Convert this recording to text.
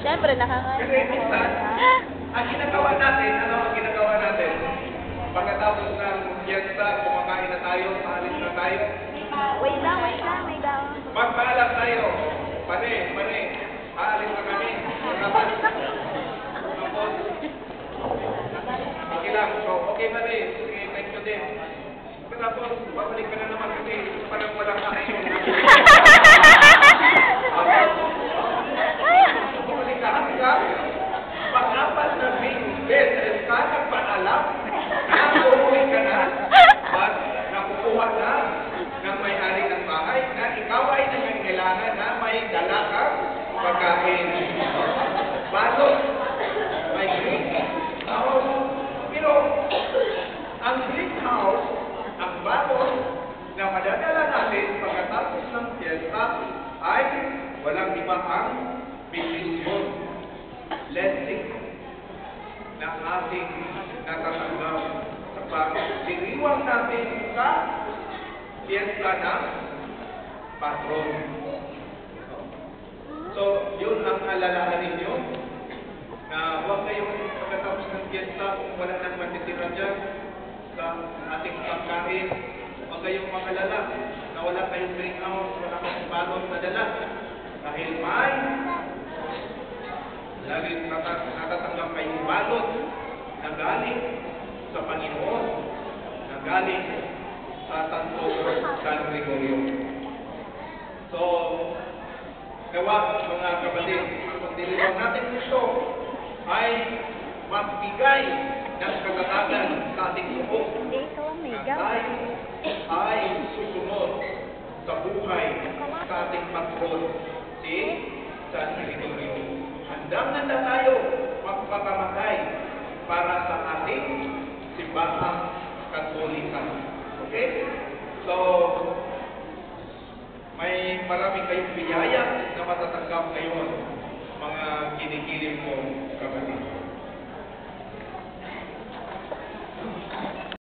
Siyempre, nakakain. Kasi minsan, ang ginagawa natin, ano ang ginagawa natin? Pagkatapos ng fiesta, kumakain na tayo, maalis na tayo. Wait lang, may daw. Magpaalam tayo. Pane, aalis na kami. Tapos, okay lang. So, okay pa rin. Sige, thank you din. Tapos, babalik ka na naman kasi parang walang action. Bumalik ka hanggang pang-apat na beses ka nagpaalam na uuwi ka na at nakukuha na ng may-ari ng bahay na ikaw ay nangangailangan na may dala kang pagkain. Balot, may greenhouse. Pero, ang greenhouse, ang balot na madadala natin pagkatapos ng fiesta ay walang iba ang bibisyon, blessing na ating natatanggap sa pagdiriwang natin sa fiesta ng patron. So, yun ang alalahan ninyo na huwag kayong pagkatapos ng fiesta kung wala nang matitira dyan sa ating pagkain. Huwag kayong makalala na wala kayong greenhouse, wala kayong balot na dala. Dahil may laging natatanggap kayong balot na galing sa Panginoon, na galing sa Santo San Gregorio. So, gawa mga kapatid, ang pagdiriwang natin gusto ay magbigay ng katatagan sa ating loob na tayo ay susunod sa buhay sa ating patron, si San Gregorio. Handang-handa tayo magpakamatay para sa ating simbahang Katolika. Okay? So, may marami kayong biyaya na matatanggap ngayon, mga kinikilig mo kapatid.